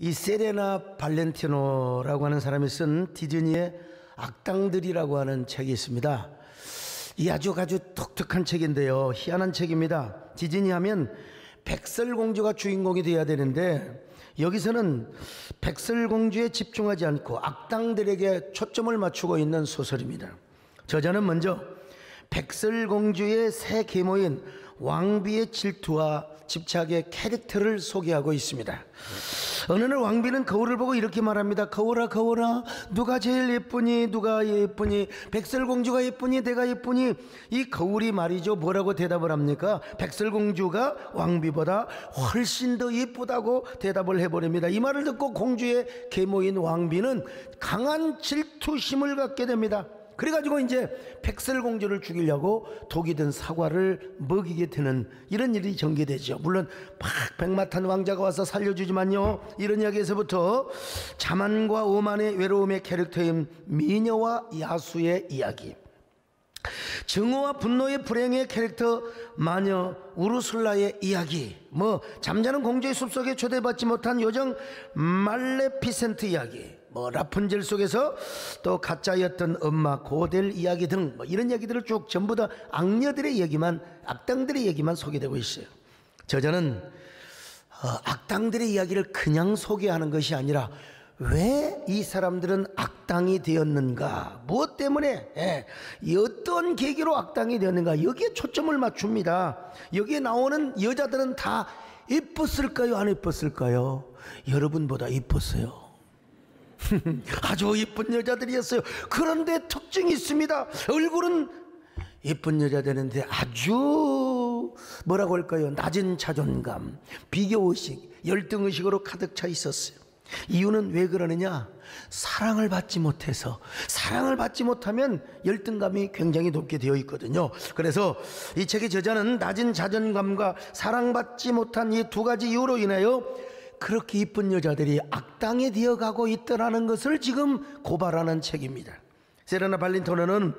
이 세레나 발렌티노라고 하는 사람이 쓴 디즈니의 악당들이라고 하는 책이 있습니다. 이 아주 독특한 책인데요, 희한한 책입니다. 디즈니 하면 백설공주가 주인공이 돼야 되는데 여기서는 백설공주에 집중하지 않고 악당들에게 초점을 맞추고 있는 소설입니다. 저자는 먼저 백설공주의 새 계모인 왕비의 질투와 집착의 캐릭터를 소개하고 있습니다. 어느 날 왕비는 거울을 보고 이렇게 말합니다. 거울아 거울아, 누가 제일 예쁘니? 누가 예쁘니? 백설공주가 예쁘니? 내가 예쁘니? 이 거울이 말이죠, 뭐라고 대답을 합니까? 백설공주가 왕비보다 훨씬 더 예쁘다고 대답을 해버립니다. 이 말을 듣고 공주의 계모인 왕비는 강한 질투심을 갖게 됩니다. 그래가지고 이제 백설공주를 죽이려고 독이 든 사과를 먹이게 되는 이런 일이 전개되죠. 물론 백마탄 왕자가 와서 살려주지만요, 이런 이야기에서부터 자만과 오만의 외로움의 캐릭터인 미녀와 야수의 이야기, 증오와 분노의 불행의 캐릭터 마녀 우르술라의 이야기, 잠자는 공주의 숲속에 초대받지 못한 요정 말레피센트 이야기, 라푼젤 속에서 또 가짜였던 엄마 고델 이야기 등 이런 이야기들을 쭉 전부 다 악녀들의 얘기만, 악당들의 얘기만 소개되고 있어요. 저자는 악당들의 이야기를 그냥 소개하는 것이 아니라 왜 이 사람들은 악당이 되었는가, 무엇 때문에, 어떤 계기로 악당이 되었는가, 여기에 초점을 맞춥니다. 여기에 나오는 여자들은 다 이뻤을까요, 안 이뻤을까요? 여러분보다 이뻤어요. 아주 예쁜 여자들이었어요. 그런데 특징이 있습니다. 얼굴은 예쁜 여자들인데 아주 뭐라고 할까요, 낮은 자존감, 비교의식, 열등의식으로 가득 차 있었어요. 이유는 왜 그러느냐? 사랑을 받지 못해서. 사랑을 받지 못하면 열등감이 굉장히 높게 되어 있거든요. 그래서 이 책의 저자는 낮은 자존감과 사랑받지 못한 이 두 가지 이유로 인하여 그렇게 이쁜 여자들이 악당이 되어가고 있더라는 것을 지금 고발하는 책입니다. 세레나 발렌티노는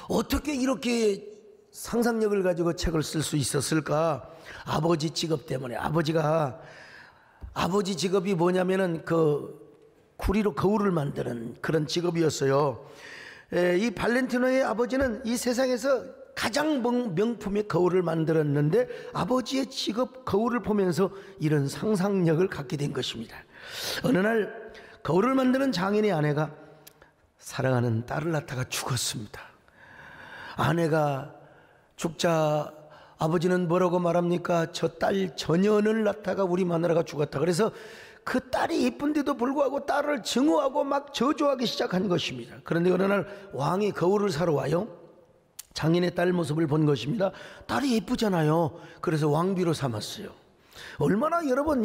어떻게 이렇게 상상력을 가지고 책을 쓸 수 있었을까? 아버지 직업 때문에. 아버지 직업이 뭐냐면은 구리로 거울을 만드는 그런 직업이었어요. 이 발렌티노의 아버지는 이 세상에서 가장 명품의 거울을 만들었는데 아버지의 직업 거울을 보면서 이런 상상력을 갖게 된 것입니다. 어느 날 거울을 만드는 장인의 아내가 사랑하는 딸을 낳다가 죽었습니다. 아내가 죽자 아버지는 뭐라고 말합니까? 저 딸 전연을 낳다가 우리 마누라가 죽었다. 그래서 그 딸이 예쁜데도 불구하고 딸을 증오하고 막 저주하기 시작한 것입니다. 그런데 어느 날 왕이 거울을 사러 와요. 장인의 딸 모습을 본 것입니다. 딸이 예쁘잖아요. 그래서 왕비로 삼았어요. 얼마나 여러분,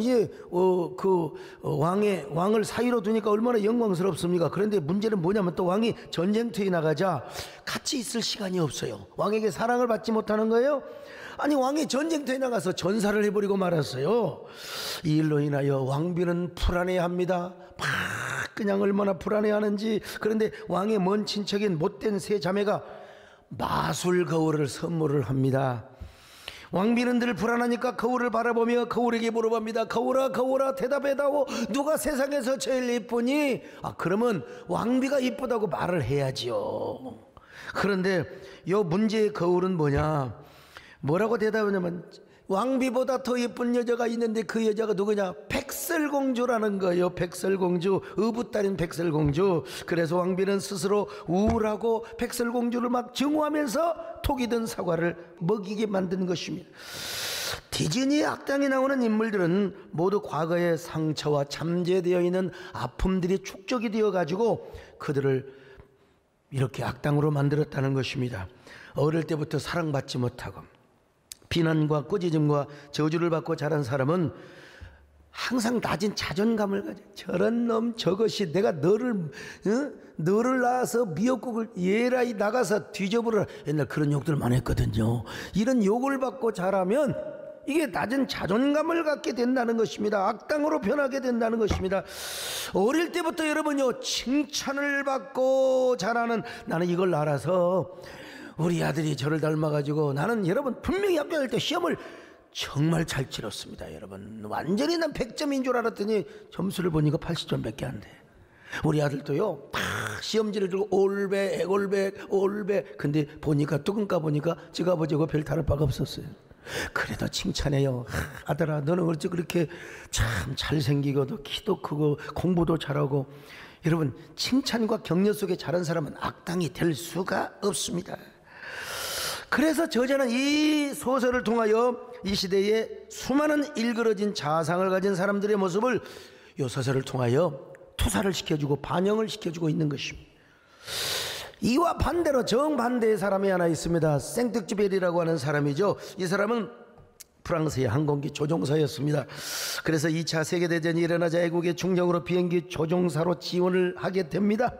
왕을 사위로 두니까 얼마나 영광스럽습니까? 그런데 문제는 뭐냐면 또 왕이 전쟁터에 나가자 같이 있을 시간이 없어요. 왕에게 사랑을 받지 못하는 거예요. 아니, 왕이 전쟁터에 나가서 전사를 해버리고 말았어요. 이 일로 인하여 왕비는 불안해합니다. 그냥 얼마나 불안해하는지. 그런데 왕의 먼 친척인 못된 세 자매가 마술 거울을 선물을 합니다. 왕비는 늘 불안하니까 거울을 바라보며 거울에게 물어봅니다. 거울아 거울아, 대답해다오. 누가 세상에서 제일 예쁘니? 그러면 왕비가 예쁘다고 말을 해야지요. 그런데 요 문제의 거울은 뭐라고 대답하냐면 왕비보다 더 예쁜 여자가 있는데 그 여자가 누구냐? 백설공주라는 거예요. 백설공주, 의붓딸인 백설공주. 그래서 왕비는 스스로 우울하고 백설공주를 막 증오하면서 독이 든 사과를 먹이게 만든 것입니다. 디즈니의 악당에 나오는 인물들은 모두 과거의 상처와 잠재되어 있는 아픔들이 축적이 되어 가지고 그들을 이렇게 악당으로 만들었다는 것입니다. 어릴 때부터 사랑받지 못하고 비난과 꾸짖음과 저주를 받고 자란 사람은 항상 낮은 자존감을 가져. 저런 놈, 저것이 내가 너를 낳아서 미역국을 얘라이 나가서 뒤져보라. 옛날 그런 욕들 많이 했거든요. 이런 욕을 받고 자라면 이게 낮은 자존감을 갖게 된다는 것입니다. 악당으로 변하게 된다는 것입니다. 어릴 때부터 여러분요, 칭찬을 받고 자라는, 나는 이걸 알아서 우리 아들이 저를 닮아가지고 나는 여러분 분명히 학교 갈 때 시험을 정말 잘 치렀습니다. 여러분, 완전히 난 100점인 줄 알았더니 점수를 보니까 80점밖에 안 돼. 우리 아들도요, 다 시험지를 들고 올백, 올백, 올백. 근데 보니까 뚜껑까 보니까 지가 아버지하고 별 다를 바가 없었어요. 그래도 칭찬해요. 아들아, 너는 어찌 그렇게 참 잘생기고 너 키도 크고 공부도 잘하고. 여러분, 칭찬과 격려 속에 자란 사람은 악당이 될 수가 없습니다. 그래서 저자는 이 소설을 통하여 이 시대에 수많은 일그러진 자상을 가진 사람들의 모습을 이 소설을 통하여 투사를 시켜주고 반영을 시켜주고 있는 것입니다. 이와 반대로 정반대의 사람이 하나 있습니다. 생텍쥐베리라고 하는 사람이죠. 이 사람은 프랑스의 항공기 조종사였습니다. 그래서 2차 세계대전이 일어나자 애국의 중령으로 비행기 조종사로 지원을 하게 됩니다.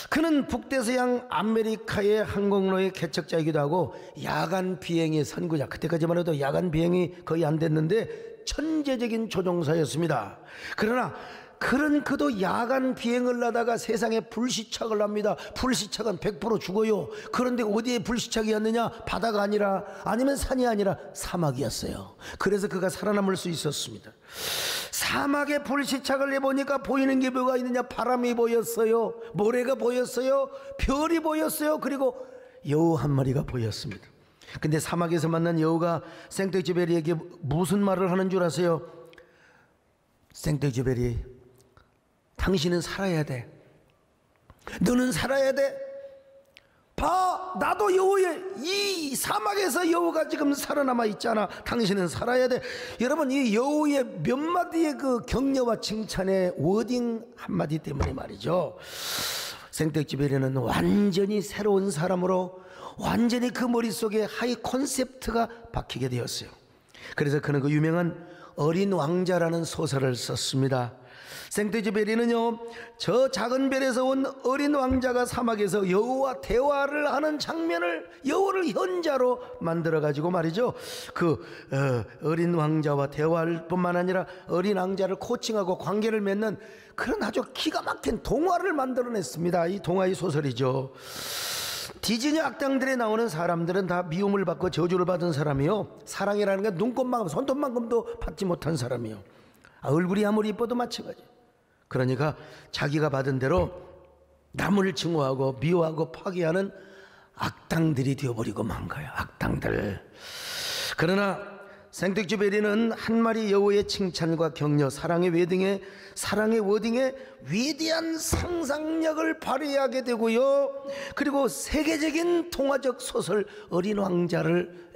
그는 북대서양 아메리카의 항공로의 개척자이기도 하고 야간 비행의 선구자, 그때까지만 해도 야간 비행이 거의 안 됐는데 천재적인 조종사였습니다. 그러나 그도 야간 비행을 하다가 세상에 불시착을 합니다. 불시착은 100% 죽어요. 그런데 어디에 불시착이었느냐? 바다가 아니라, 아니면 산이 아니라 사막이었어요. 그래서 그가 살아남을 수 있었습니다. 사막에 불시착을 해보니까 보이는 게 뭐가 있느냐? 바람이 보였어요, 모래가 보였어요, 별이 보였어요, 그리고 여우 한 마리가 보였습니다. 근데 사막에서 만난 여우가 생텍쥐베리에게 무슨 말을 하는 줄 아세요? 생텍쥐베리, 당신은 살아야 돼. 너는 살아야 돼. 봐, 나도 여우의, 이 사막에서 여우가 지금 살아남아 있잖아. 당신은 살아야 돼. 여러분, 이 여우의 몇 마디의 그 격려와 칭찬의 워딩 한마디 때문에 말이죠, 생텍쥐베리는 완전히 새로운 사람으로 완전히 그 머릿속에 하이 콘셉트가 박히게 되었어요. 그래서 그는 그 유명한 어린 왕자라는 소설을 썼습니다. 생텍쥐베리는요, 저 작은 별에서 온 어린 왕자가 사막에서 여우와 대화를 하는 장면을, 여우를 현자로 만들어 가지고 말이죠, 그 어린 왕자와 대화할 뿐만 아니라 어린 왕자를 코칭하고 관계를 맺는 그런 아주 기가 막힌 동화를 만들어냈습니다. 이 동화의 소설이죠. 디즈니 악당들에 나오는 사람들은 다 미움을 받고 저주를 받은 사람이요, 사랑이라는 게 눈곱만큼 손톱만큼도 받지 못한 사람이요, 얼굴이 아무리 이뻐도 마찬가지. 그러니까 자기가 받은 대로 남을 증오하고 미워하고 파괴하는 악당들이 되어버리고 만 거예요. 악당들. 그러나 생텍쥐베리는 한 마리 여우의 칭찬과 격려, 사랑의 워딩에 위대한 상상력을 발휘하게 되고요, 그리고 세계적인 통화적 소설 어린 왕자를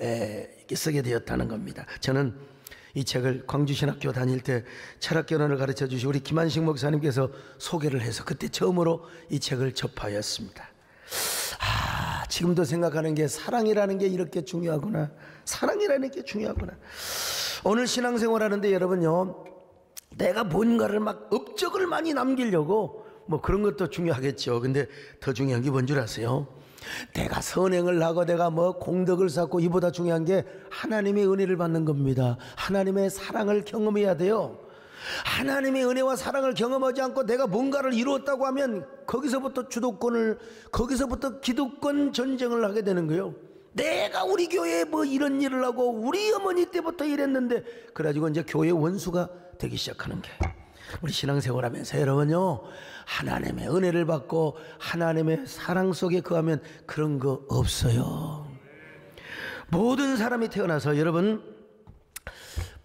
쓰게 되었다는 겁니다. 저는 이 책을 광주신학교 다닐 때 철학견원을 가르쳐 주신 우리 김한식 목사님께서 소개를 해서 그때 처음으로 이 책을 접하였습니다. 지금도 생각하는 게 사랑이라는 게 이렇게 중요하구나. 사랑이라는 게 중요하구나. 오늘 신앙생활 하는데 여러분요, 내가 뭔가를 막 업적을 많이 남기려고 뭐 그런 것도 중요하겠죠. 근데 더 중요한 게 뭔 줄 아세요? 내가 선행을 하고 내가 뭐 공덕을 쌓고, 이보다 중요한 게 하나님의 은혜를 받는 겁니다. 하나님의 사랑을 경험해야 돼요. 하나님의 은혜와 사랑을 경험하지 않고 내가 뭔가를 이루었다고 하면 거기서부터 거기서부터 기득권 전쟁을 하게 되는 거예요. 내가 우리 교회에 뭐 이런 일을 하고 우리 어머니 때부터 이랬는데, 그래가지고 이제 교회 원수가 되기 시작하는 게, 우리 신앙생활 하면서 여러분요, 하나님의 은혜를 받고 하나님의 사랑 속에 거하면 그런 거 없어요. 모든 사람이 태어나서 여러분,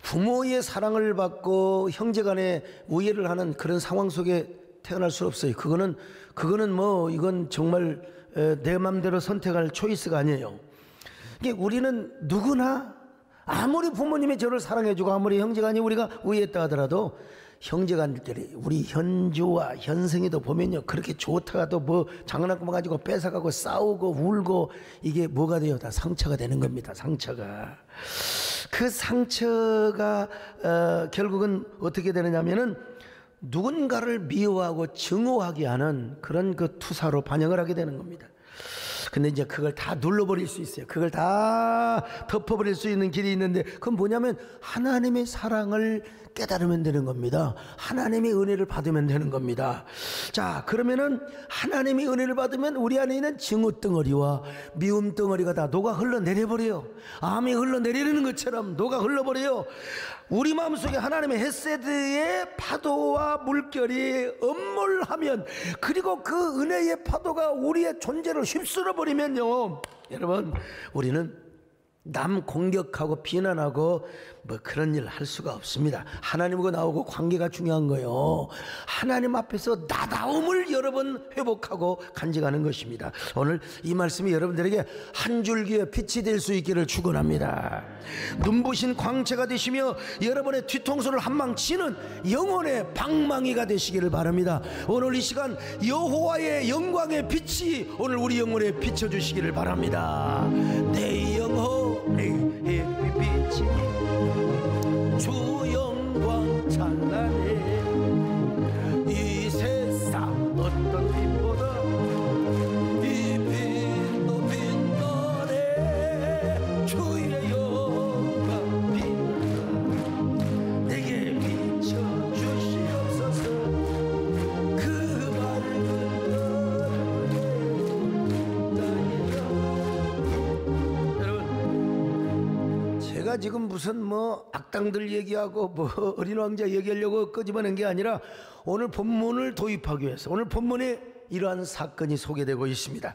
부모의 사랑을 받고 형제간에 우애를 하는 그런 상황 속에 태어날 수 없어요. 그거는 뭐 이건 정말 내 맘대로 선택할 초이스가 아니에요. 이게 우리는 누구나 아무리 부모님이 저를 사랑해주고 아무리 형제간이 우리가 우애했다 하더라도 형제간들이, 우리 현주와 현승이도 보면요, 그렇게 좋다가도 뭐 장난감 가지고 뺏어가고 싸우고 울고, 이게 뭐가 돼요? 다 상처가 되는 겁니다. 상처가. 그 상처가 결국은 어떻게 되느냐면은 누군가를 미워하고 증오하게 하는 그런 그 투사로 반영을 하게 되는 겁니다. 근데 이제 그걸 다 눌러버릴 수 있어요. 그걸 다 덮어버릴 수 있는 길이 있는데, 그건 뭐냐면 하나님의 사랑을 깨달으면 되는 겁니다. 하나님의 은혜를 받으면 되는 겁니다. 자, 그러면은 하나님의 은혜를 받으면 우리 안에 있는 증오 덩어리와 미움 덩어리가 다 녹아 흘러내려버려요. 암이 흘러내리는 것처럼 녹아 흘러버려요. 우리 마음속에 하나님의 헤세드의 파도와 물결이 엄몰하면, 그리고 그 은혜의 파도가 우리의 존재를 휩쓸어 버리면요, 여러분, 우리는 남 공격하고 비난하고 뭐 그런 일 할 수가 없습니다. 하나님과 나오고 관계가 중요한 거예요. 하나님 앞에서 나다움을 여러 번 회복하고 간직하는 것입니다. 오늘 이 말씀이 여러분들에게 한 줄기의 빛이 될 수 있기를 축원합니다. 눈부신 광채가 되시며 여러분의 뒤통수를 한 방 치는 영혼의 방망이가 되시기를 바랍니다. 오늘 이 시간 여호와의 영광의 빛이 오늘 우리 영혼에 비춰주시기를 바랍니다. 내 영혼의 빛이 주 영광 찬란해. 이 세상 어떤 빛보다 이 빛도 빛나네. 주의 영광 빛나 내게 비춰주시옵소서. 그 밝은 여러분, 제가 지금 무슨 뭐 악당들 얘기하고 뭐 어린 왕자 얘기하려고 끄집어낸 게 아니라 오늘 본문을 도입하기 위해서, 오늘 본문에 이러한 사건이 소개되고 있습니다.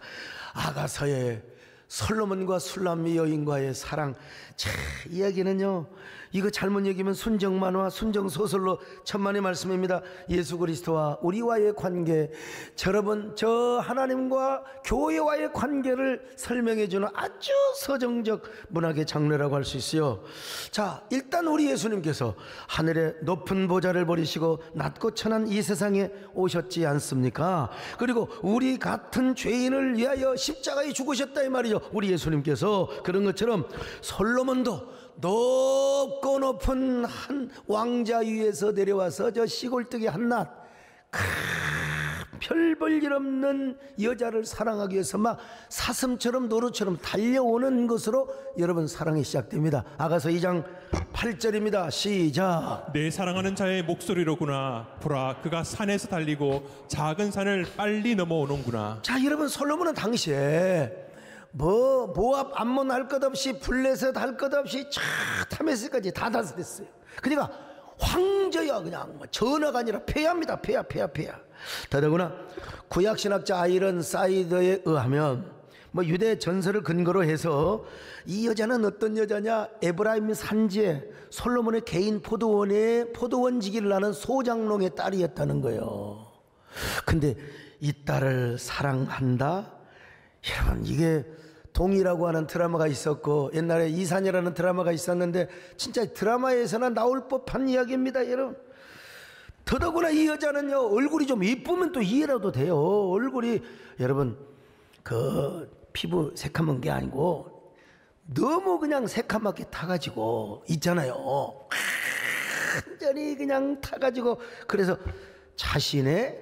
아가서의 솔로몬과 술람미 여인과의 사랑. 자, 이야기는요, 이거 잘못 얘기면 순정만화, 순정소설로 천만의 말씀입니다. 예수 그리스도와 우리와의 관계, 여러분, 저 하나님과 교회와의 관계를 설명해주는 아주 서정적 문학의 장르라고 할 수 있어요. 자, 일단 우리 예수님께서 하늘의 높은 보좌를 버리시고 낮고 천한 이 세상에 오셨지 않습니까? 그리고 우리 같은 죄인을 위하여 십자가에 죽으셨다 이 말이죠. 우리 예수님께서. 그런 것처럼 솔로몬도 높고 높은 한 왕자 위에서 내려와서 저 시골뜨기 한낱 별 볼 일 없는 여자를 사랑하기 위해서 막 사슴처럼 노루처럼 달려오는 것으로 여러분 사랑이 시작됩니다. 아가서 2장 8절입니다. 시작. 내 사랑하는 자의 목소리로구나. 보라, 그가 산에서 달리고 작은 산을 빨리 넘어오는구나. 자, 여러분, 솔로몬은 당시에 뭐 모압 암몬 할 것 없이 블레셋 할 것 없이 쫙 타메스까지 다 다스렸어요. 그러니까 황제야. 그냥 전하가 아니라 폐하입니다. 폐하. 더더구나 구약신학자 아이런 사이더에 의하면 뭐 유대 전설을 근거로 해서 이 여자는 어떤 여자냐, 에브라임 산지에 솔로몬의 개인 포도원에 포도원지기를 하는 소장농의 딸이었다는 거예요. 근데 이 딸을 사랑한다? 여러분, 이게 동이라고 하는 드라마가 있었고 옛날에 이산이라는 드라마가 있었는데 진짜 드라마에서나 나올 법한 이야기입니다, 여러분. 더더구나 이 여자는요, 얼굴이 좀 이쁘면 또 이해라도 돼요. 얼굴이 여러분 그 피부 새카만 게 아니고 너무 그냥 새카맣게 타가지고 있잖아요. 완전히 그냥 타가지고, 그래서 자신의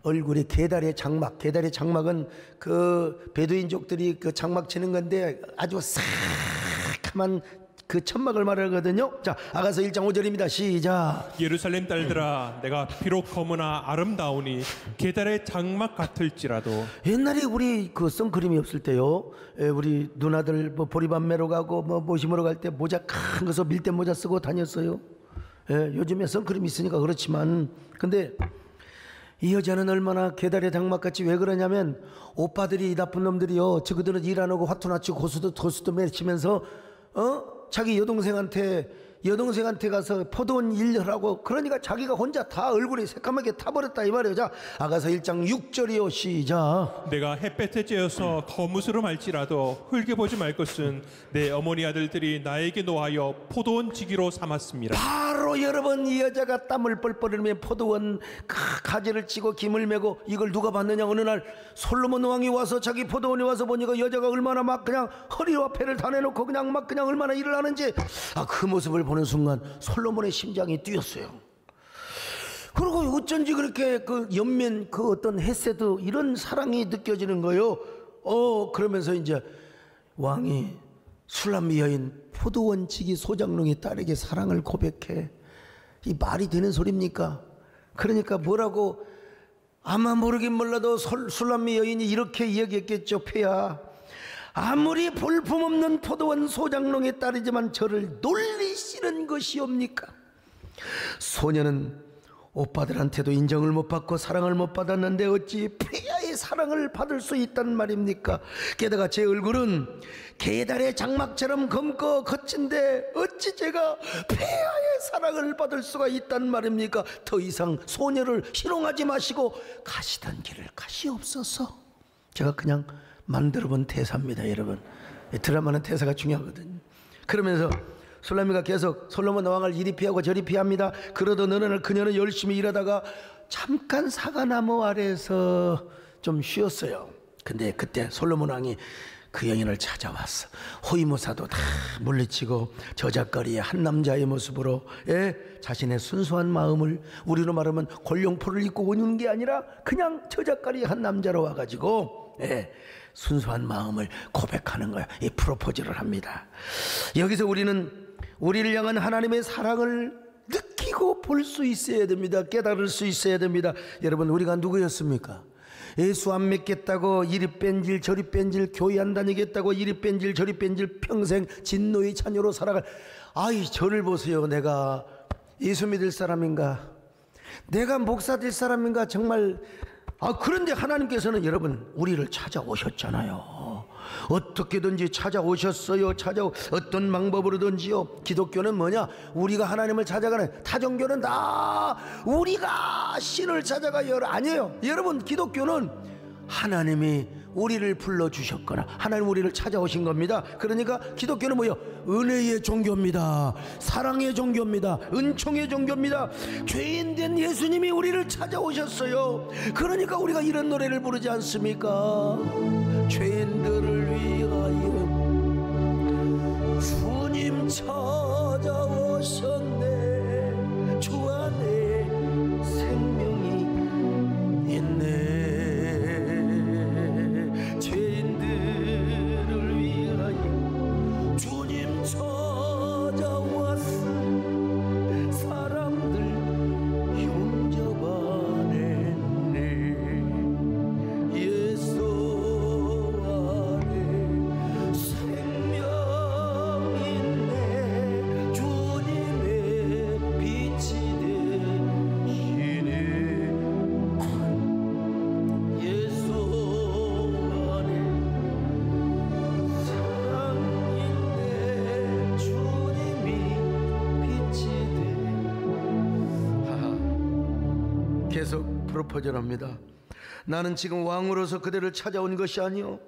얼굴이 개다리의 장막, 개다리의 장막은 그 베두인족들이 그 장막 치는 건데 아주 새카만 그 천막을 말하거든요. 자, 아가서 1장 5절입니다. 시작. 예루살렘 딸들아, 내가 비록 검으나 아름다우니 계달의 장막 같을지라도. 옛날에 우리 그 선크림이 없을 때요, 우리 누나들 뭐 보리밤매로 가고 뭐 모심으로 갈 때 모자 큰 거서 밀대 모자 쓰고 다녔어요. 요즘에 선크림 있으니까 그렇지만, 근데 이 여자는 얼마나 계달의 장막같이, 왜 그러냐면 오빠들이, 이 나쁜 놈들이요, 저그들은 일 안 하고 화투 낮추고 고수도 맺히면서 자기 여동생한테 가서 포도원 일하라고, 그러니까 자기가 혼자 다 얼굴이 새까맣게 타버렸다 이 말이에요. 자, 아가서 1장 6절이요. 시작. 내가 햇볕에 쬐어서 거무스로 말지라도 흘겨보지 말 것은 내 어머니 아들들이 나에게 노하여 포도원 지기로 삼았습니다. 바로 여러분, 이 여자가 땀을 뻘뻘 흘리며 포도원 가지를 치고 김을 메고, 이걸 누가 봤느냐, 어느 날 솔로몬 왕이 와서 자기 포도원에 와서 보니까 여자가 얼마나 막 그냥 허리와 배를 다 내놓고 그냥 막 그냥 얼마나 일을 하는지, 그 모습을 보는 순간 솔로몬의 심장이 뛰었어요. 그리고 어쩐지 그렇게 그 연면 그 어떤 헤세드 이런 사랑이 느껴지는 거예요. 그러면서 이제 왕이 술람미 여인 포도원치기 소장농의 딸에게 사랑을 고백해. 이 말이 되는 소리입니까? 그러니까 뭐라고, 아마 모르긴 몰라도 술람미 여인이 이렇게 이야기했겠죠. 폐하, 아무리 볼품없는 포도원 소장농의 딸이지만 저를 놀리시는 것이옵니까? 소녀는 오빠들한테도 인정을 못 받고 사랑을 못 받았는데 어찌 폐하의 사랑을 받을 수 있단 말입니까? 게다가 제 얼굴은 계달의 장막처럼 검고 거친데 어찌 제가 폐하의 사랑을 받을 수가 있단 말입니까? 더 이상 소녀를 희롱하지 마시고 가시던 길을 가시옵소서. 제가 그냥 만들어본 대사입니다. 여러분, 드라마는 대사가 중요하거든요. 그러면서 술람미가 계속 솔로몬 왕을 이리 피하고 저리 피합니다. 그러던 어느 날 그녀는 열심히 일하다가 잠깐 사과나무 아래에서 좀 쉬었어요. 근데 그때 솔로몬 왕이 그 여인을 찾아왔어. 호위무사도 다 물리치고 저작거리의 한 남자의 모습으로 자신의 순수한 마음을, 우리로 말하면 골룡포를 입고 오는 게 아니라 그냥 저작거리의 한 남자로 와가지고 순수한 마음을 고백하는 거야. 이 프로포즈를 합니다. 여기서 우리를 향한 하나님의 사랑을 느끼고 볼 수 있어야 됩니다. 깨달을 수 있어야 됩니다. 여러분, 우리가 누구였습니까? 예수 안 믿겠다고 이리 뺀질 저리 뺀질, 교회 안 다니겠다고 이리 뺀질 저리 뺀질, 평생 진노의 자녀로 살아갈, 아이 저를 보세요. 내가 예수 믿을 사람인가? 내가 목사 될 사람인가? 정말. 그런데 하나님께서는 여러분 우리를 찾아오셨잖아요. 어떻게든지 찾아오셨어요. 어떤 방법으로든지요. 기독교는 뭐냐? 우리가 하나님을 찾아가는, 타종교는 다 우리가 신을 찾아가요. 아니에요. 여러분, 기독교는 하나님이 우리를 불러주셨거나 하나님 우리를 찾아오신 겁니다. 그러니까 기독교는 뭐예요? 은혜의 종교입니다. 사랑의 종교입니다. 은총의 종교입니다. 죄인된 예수님이 우리를 찾아오셨어요. 그러니까 우리가 이런 노래를 부르지 않습니까? 죄인들을 위하여 주님 찾아오셨네. 주 안에 생명이 있네. 죄인들을 위하여 주님 찾아왔어. 사람들 흉잡아냈네. 예수 안에 생명 있네. 주님의 빛이 되시네. 예수 안에 사랑 있네. 주님이 빛이 돼. 계속 프로포즈를 합니다. 나는 지금 왕으로서 그대를 찾아온 것이 아니오.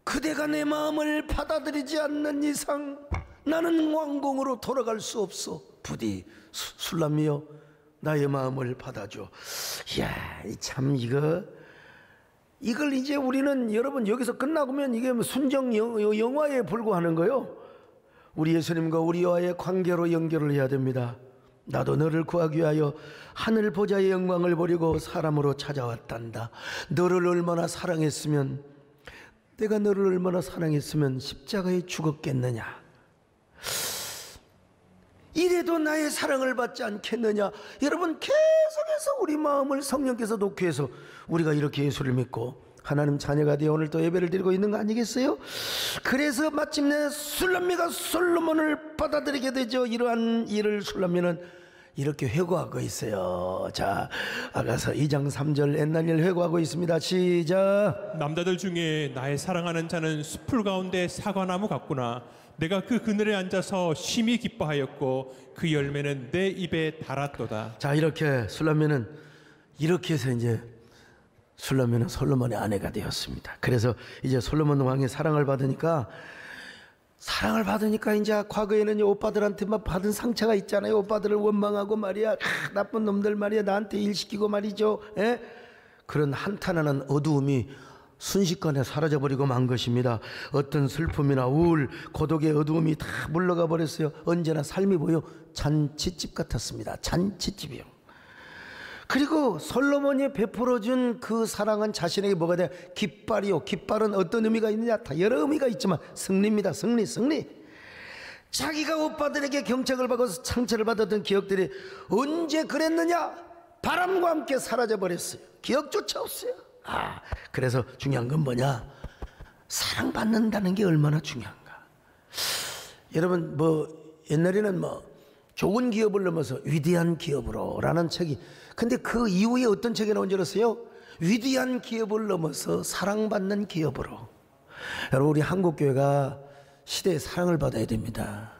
그대가 내 마음을 받아들이지 않는 이상 나는 왕궁으로 돌아갈 수 없어. 부디 술람미여 나의 마음을 받아줘. 이야, 참 이걸 이제 우리는, 여러분, 여기서 끝나고면 이게 순정 영화에 불과하는 거요. 우리 예수님과 우리와의 관계로 연결을 해야 됩니다. 나도 너를 구하기 위하여 하늘 보좌의 영광을 버리고 사람으로 찾아왔단다. 너를 얼마나 사랑했으면, 내가 너를 얼마나 사랑했으면 십자가에 죽었겠느냐. 이래도 나의 사랑을 받지 않겠느냐. 여러분, 계속해서 우리 마음을 성령께서 놓게 해서 우리가 이렇게 예수를 믿고 하나님 자녀가 되어 오늘 또 예배를 드리고 있는 거 아니겠어요? 그래서 마침내 술람미가 솔로몬을 받아들이게 되죠. 이러한 일을 술람미는 이렇게 회고하고 있어요. 자, 아가서 2장 3절 옛날 일 회고하고 있습니다. 시작. 남자들 중에 나의 사랑하는 자는 숲풀 가운데 사과나무 같구나. 내가 그 그늘에 앉아서 심히 기뻐하였고 그 열매는 내 입에 달았도다. 자, 이렇게 술람미는 이렇게 해서 이제 술람미는 솔로몬의 아내가 되었습니다. 그래서 이제 솔로몬 왕의 사랑을 받으니까 이제 과거에는 오빠들한테 막 받은 상처가 있잖아요. 오빠들을 원망하고 말이야, 나쁜 놈들 말이야, 나한테 일 시키고 말이죠. 그런 한탄하는 어두움이 순식간에 사라져버리고 만 것입니다. 어떤 슬픔이나 우울, 고독의 어두움이 다 물러가 버렸어요. 언제나 삶이 보여 잔치집 같았습니다. 잔치집이요. 그리고 솔로몬이 베풀어준 그 사랑은 자신에게 뭐가 돼? 깃발이요. 깃발은 어떤 의미가 있느냐? 다 여러 의미가 있지만 승리입니다. 승리. 자기가 오빠들에게 경책을 받고 상처를 받았던 기억들이 언제 그랬느냐? 바람과 함께 사라져버렸어요. 기억조차 없어요. 그래서 중요한 건 뭐냐? 사랑받는다는 게 얼마나 중요한가. 여러분 옛날에는 좋은 기업을 넘어서 위대한 기업으로 라는 책이, 근데 그 이후에 어떤 책이 나온 줄 아세요? 위대한 기업을 넘어서 사랑받는 기업으로. 여러분, 우리 한국교회가 시대의 사랑을 받아야 됩니다.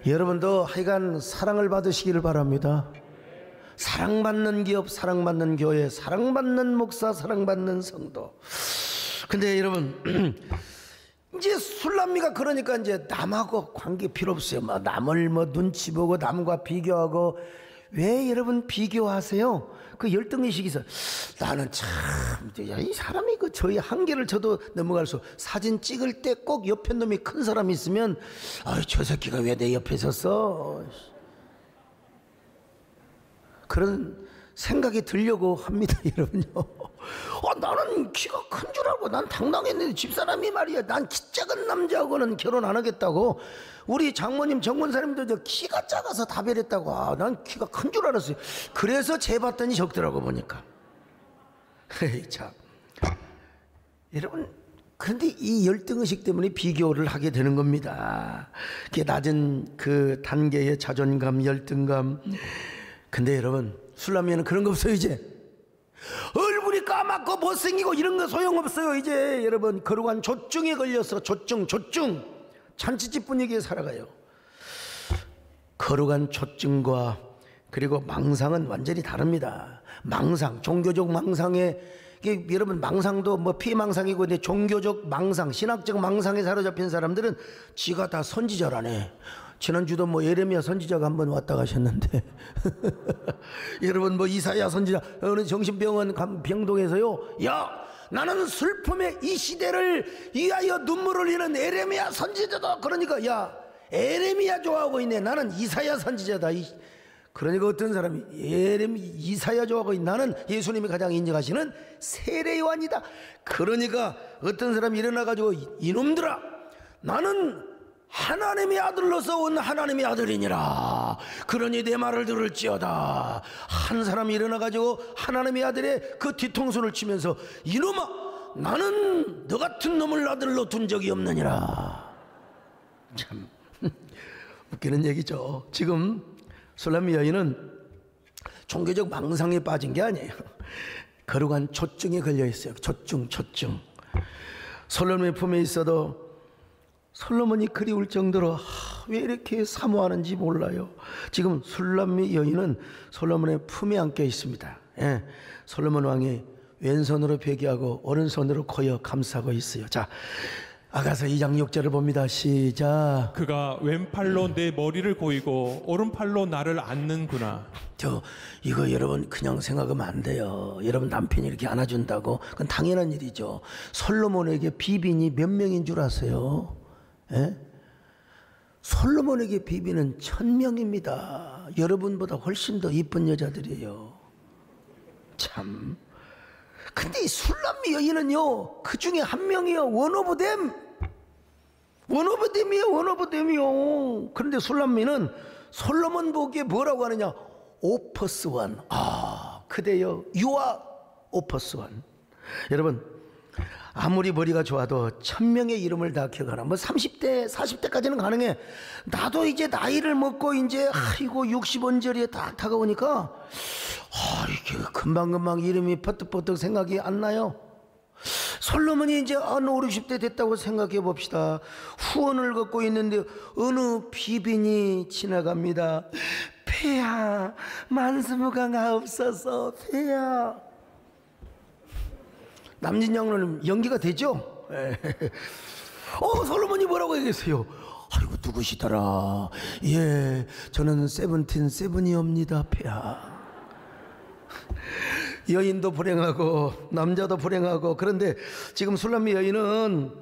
여러분도 하여간 사랑을 받으시기를 바랍니다. 사랑받는 기업, 사랑받는 교회, 사랑받는 목사, 사랑받는 성도. 근데 여러분 이제 술람미가 그러니까 이제 남하고 관계 필요 없어요. 남을 눈치 보고 남과 비교하고. 왜 여러분 비교하세요? 그 열등의식이 있어. 나는 참, 이 사람이 저희 한계를 저도 넘어갈수록 사진 찍을 때 꼭 옆에 놈이 큰 사람이 있으면, 저 새끼가 왜 내 옆에 섰어? 그런 생각이 들려고 합니다, 여러분요. 나는 키가 큰 줄 알고 난 당당했는데 집사람이 말이야, 난 키 작은 남자하고는 결혼 안 하겠다고. 우리 장모님 정권사님도 저 키가 작아서 다 베렸다고. 난 키가 큰 줄 알았어요. 그래서 재봤더니 적더라고 보니까. 참, 여러분, 그런데 이 열등의식 때문에 비교를 하게 되는 겁니다. 그게 낮은 그 단계의 자존감, 열등감. 근데 여러분, 술라미에는 그런 거 없어요. 이제 얼굴이 까맣고 못생기고 이런 거 소용없어요. 이제 여러분, 거룩한 조증에 걸려서 조증 잔치집 분위기에 살아가요. 거룩한 조증과 그리고 망상은 완전히 다릅니다. 망상, 종교적 망상에, 이게 여러분, 망상도 피망상이고, 근데 종교적 망상, 신학적 망상에 사로잡힌 사람들은 지가 다 선지자라네. 지난주도 예레미야 선지자가 한번 왔다 가셨는데 여러분, 이사야 선지자 어느 정신병원 병동에서요, 야, 나는 슬픔의 이 시대를 위하여 눈물 흘리는 에레미야 선지자다. 그러니까, 야, 에레미야 좋아하고 있네. 나는 이사야 선지자다. 그러니까 어떤 사람이 이사야 좋아하고 있네. 나는 예수님이 가장 인정하시는 세례 요한이다. 그러니까 어떤 사람이 일어나가지고, 이놈들아, 나는 하나님의 아들로서 온 하나님의 아들이니라. 그러니 내 말을 들을지어다. 한 사람이 일어나가지고 하나님의 아들의 그 뒤통수를 치면서, 이놈아, 나는 너 같은 놈을 아들로 둔 적이 없느니라. 참 웃기는 얘기죠. 지금 술람미 여인은 종교적 망상에 빠진 게 아니에요. 거룩한 초증에 걸려 있어요. 초증. 솔로몬의 품에 있어도 솔로몬이 그리울 정도로 왜 이렇게 사모하는지 몰라요. 지금 술람미 여인은 솔로몬의 품에 안겨 있습니다. 솔로몬 왕이 왼손으로 베개하고 오른손으로 코여 감싸고 있어요. 자, 아가서 2장 6절을 봅니다. 시작. 그가 왼팔로 내 머리를 고이고 오른팔로 나를 안는구나. 이거 여러분 그냥 생각하면 안 돼요. 여러분, 남편이 이렇게 안아준다고, 그건 당연한 일이죠. 솔로몬에게 비빈이 몇 명인 줄 아세요? 솔로몬에게 비비는 1000명입니다. 여러분보다 훨씬 더 이쁜 여자들이에요. 참. 근데 이 술람미 여인은요, 그 중에 한 명이요. 원오브댐이에요. 그런데 술람미는 솔로몬 보기에 뭐라고 하느냐? 오퍼스원. 그대여, 유아 오퍼스원. 여러분, 아무리 머리가 좋아도 1000명의 이름을 다 기억하나? 30대, 40대까지는 가능해. 나도 이제 나이를 먹고 이제 60언저리에 다 다가오니까 이게 금방금방 이름이 퍼뜩퍼뜩 생각이 안 나요. 솔로몬이 이제 5, 60대 됐다고 생각해 봅시다. 후원을 걷고 있는데 어느 비빈이 지나갑니다. 폐하, 만수무강하옵소서. 폐하. 남진영은 연기가 되죠? 솔로몬이 뭐라고 얘기했어요? 아이고, 누구시더라? 예, 저는 세븐이옵니다, 폐하. 여인도 불행하고 남자도 불행하고. 그런데 지금 술람미 여인은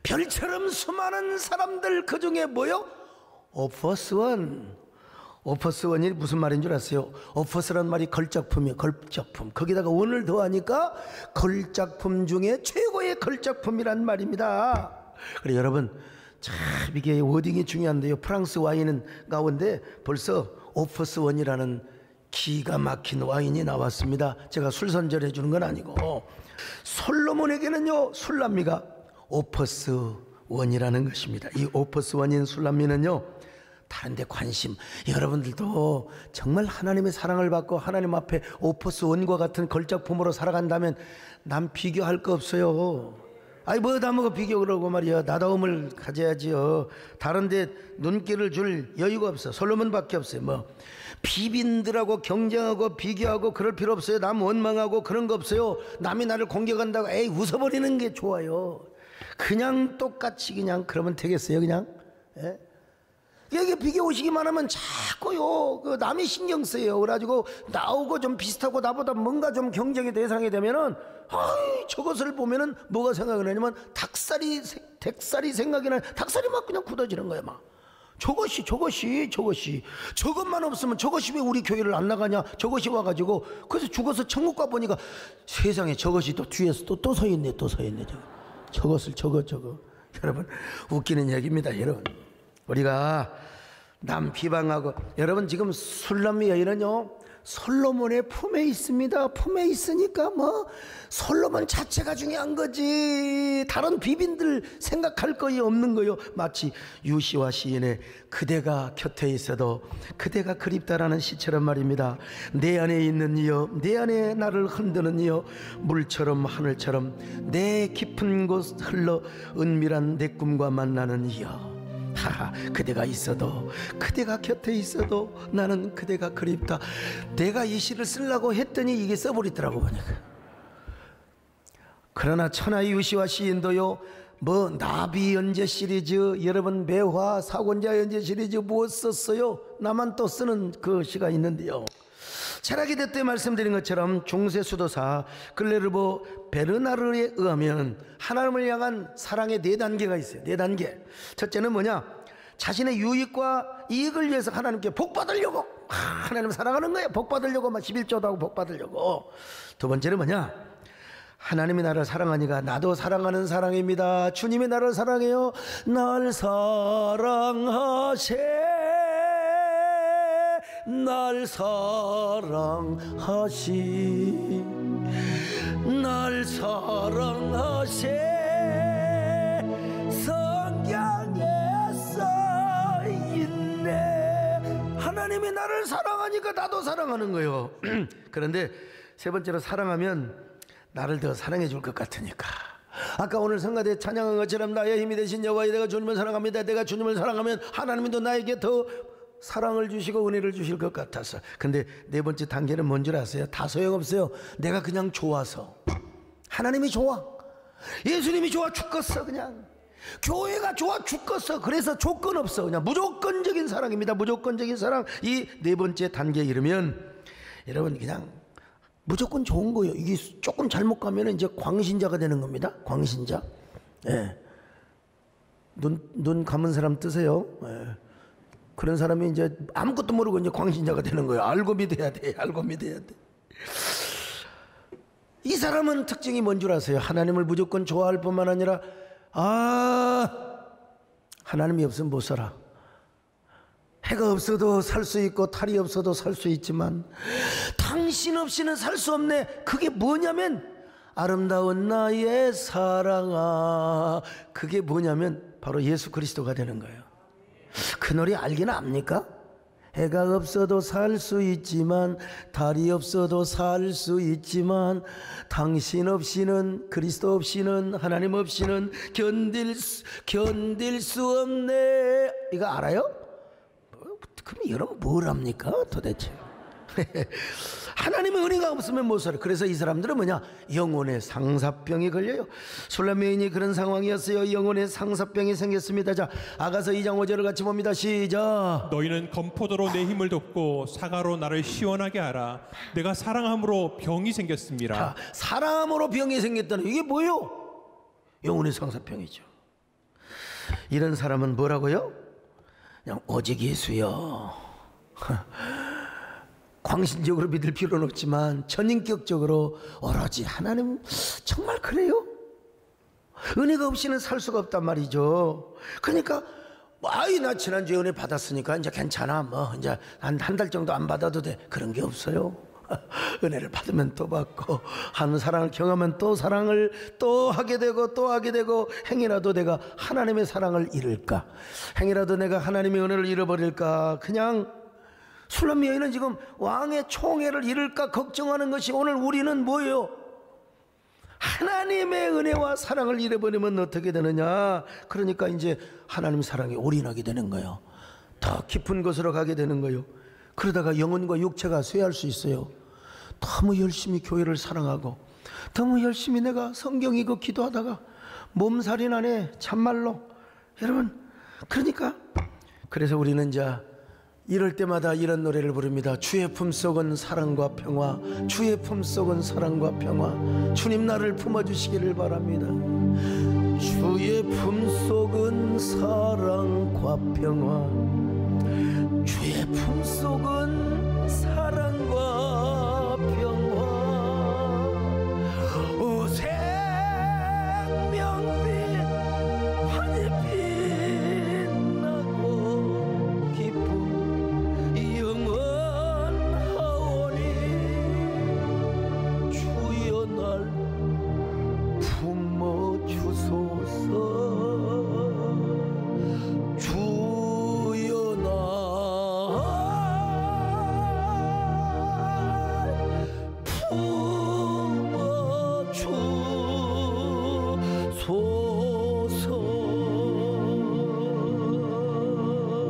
별처럼 수많은 사람들 그 중에 뭐요? 오퍼스원. 오퍼스 원이 무슨 말인 줄 아세요? 오퍼스란 말이 걸작품이에요. 걸작품. 거기다가 원을 더하니까 걸작품 중에 최고의 걸작품이란 말입니다. 그래 여러분, 참 이게 워딩이 중요한데요. 프랑스 와인은 가운데 벌써 오퍼스 원이라는 기가 막힌 와인이 나왔습니다. 제가 술 선전해 주는 건 아니고, 솔로몬에게는요 술람미가 오퍼스 원이라는 것입니다. 이 오퍼스 원인 술람미는요 다른 데 관심, 여러분들도 정말 하나님의 사랑을 받고 하나님 앞에 오퍼스 원과 같은 걸작품으로 살아간다면 남 비교할 거 없어요. 아이 뭐 나보고 비교 그러고 말이야. 나다움을 가져야지요. 다른 데 눈길을 줄 여유가 없어. 솔로몬밖에 없어요. 뭐 비빈들하고 경쟁하고 비교하고 그럴 필요 없어요. 남 원망하고 그런 거 없어요. 남이 나를 공격한다고 에이 웃어버리는 게 좋아요. 그냥 똑같이 그냥 그러면 되겠어요 그냥? 예? 이게 비교 의식이만 하면 자꾸요 그 남이 신경 써요. 그래가지고 나오고 좀 비슷하고 나보다 뭔가 좀 경쟁의 대상이 되면은 저것을 보면은 뭐가 생각이 나냐면 닭살이 생각이 나요. 닭살이 막 그냥 굳어지는 거야. 막 저것이 저것만 없으면 저것이 왜 우리 교회를 안 나가냐. 저것이 와가지고 그래서 죽어서 천국 가 보니까 세상에 저것이 또 뒤에서 또 서 있네. 저거 여러분 웃기는 얘기입니다. 여러분 우리가 남 비방하고, 여러분 지금 술람미 여인은요 솔로몬의 품에 있습니다. 품에 있으니까 뭐 솔로몬 자체가 중요한 거지 다른 비빈들 생각할 거이 없는 거요. 마치 유시와 시인의 그대가 곁에 있어도 그대가 그립다라는 시처럼 말입니다. 내 안에 있는 이여, 내 안에 나를 흔드는 이여, 물처럼 하늘처럼 내 깊은 곳 흘러 은밀한 내 꿈과 만나는 이여. 하하, 그대가 있어도, 그대가 곁에 있어도 나는 그대가 그립다. 내가 이 시를 쓰려고 했더니 이게 써버리더라고 보니까. 그러나 천하유시와 시인도요 뭐 나비 연재 시리즈, 여러분 매화 사권자 연재 시리즈 무엇 썼어요? 나만 또 쓰는 그 시가 있는데요, 철학의 대때 말씀드린 것처럼 중세 수도사 글레르보 베르나르에 의하면 하나님을 향한 사랑의 4단계가 있어요. 4단계. 첫째는 뭐냐? 자신의 유익과 이익을 위해서 하나님께 복 받으려고, 하나님 사랑하는 거예요. 복 받으려고 막 11조도 하고 복 받으려고. 두 번째는 뭐냐? 하나님이 나를 사랑하니까 나도 사랑하는 사랑입니다. 주님이 나를 사랑해요. 날 사랑하세, 날 사랑하시, 날 사랑하세. 성경에 써있네. 하나님이 나를 사랑하니까 나도 사랑하는 거예요. 그런데 세 번째로 사랑하면 나를 더 사랑해 줄 것 같으니까. 아까 오늘 성가대 찬양한 것처럼 나의 힘이 되신 여호와여, 내가 주님을 사랑합니다. 내가 주님을 사랑하면 하나님이 또 나에게 더 사랑을 주시고 은혜를 주실 것 같아서. 근데 네 번째 단계는 뭔 줄 아세요? 다 소용없어요. 내가 그냥 좋아서. 하나님이 좋아, 예수님이 좋아 죽겠어, 그냥 교회가 좋아 죽겠어. 그래서 조건 없어. 그냥 무조건적인 사랑입니다. 무조건적인 사랑. 이 네 번째 단계에 이르면 여러분 그냥 무조건 좋은 거예요. 이게 조금 잘못 가면 이제 광신자가 되는 겁니다. 광신자. 예. 눈 감은 사람 뜨세요. 예. 그런 사람이 이제 아무것도 모르고 이제 광신자가 되는 거예요. 알고 믿어야 돼. 알고 믿어야 돼. 이 사람은 특징이 뭔 줄 아세요? 하나님을 무조건 좋아할 뿐만 아니라 하나님이 없으면 못 살아. 해가 없어도 살 수 있고 달이 없어도 살 수 있지만 당신 없이는 살 수 없네. 그게 뭐냐면 아름다운 나의 사랑아. 그게 뭐냐면 바로 예수 그리스도가 되는 거예요. 그 노래 알긴 압니까? 해가 없어도 살 수 있지만 달이 없어도 살 수 있지만 당신 없이는, 그리스도 없이는, 하나님 없이는 견딜 수 없네. 이거 알아요? 그럼 여러분 뭘 합니까 도대체? 하나님의 은혜가 없으면 못 살아요. 그래서 이 사람들은 뭐냐? 영혼의 상사병이 걸려요. 술람미 여인이 그런 상황이었어요. 영혼의 상사병이 생겼습니다. 자, 아가서 2장 5절을 같이 봅니다. 시작. 너희는 건포도로 내 힘을 돋고 사과로 나를 시원하게 하라. 내가 사랑함으로 병이 생겼습니다. 자, 사랑함으로 병이 생겼다는 이게 뭐예요? 영혼의 상사병이죠. 이런 사람은 뭐라고요? 그냥 오직 예수여, 광신적으로 믿을 필요는 없지만 전인격적으로 오로지 하나님 정말 그래요? 은혜가 없이는 살 수가 없단 말이죠. 그러니까 나 지난주에 은혜 받았으니까 이제 괜찮아, 뭐 이제 한 달 정도 안 받아도 돼, 그런 게 없어요. 은혜를 받으면 또 받고, 하는 사랑을 경험하면 또 사랑을 또 하게 되고 또 하게 되고, 행이라도 내가 하나님의 사랑을 잃을까, 행이라도 내가 하나님의 은혜를 잃어버릴까, 그냥 술람미 여인은 지금 왕의 총애를 잃을까 걱정하는 것이, 오늘 우리는 뭐예요? 하나님의 은혜와 사랑을 잃어버리면 어떻게 되느냐. 그러니까 이제 하나님 사랑에 올인하게 되는 거예요. 더 깊은 곳으로 가게 되는 거예요. 그러다가 영혼과 육체가 쇠할 수 있어요. 너무 열심히 교회를 사랑하고 너무 열심히 내가 성경 읽고 기도하다가 몸살이 나네, 참말로. 여러분, 그러니까 그래서 우리는 이제 이럴 때마다 이런 노래를 부릅니다. 주의 품속은 사랑과 평화, 주의 품속은 사랑과 평화. 주님 나를 품어주시기를 바랍니다. 주의 품속은 사랑과 평화, 주의 품속은 사랑과 평화. 오 생명빛 하늘 빛나고 기쁨 영원하오니, 주여 날 품어주소서. 주여 날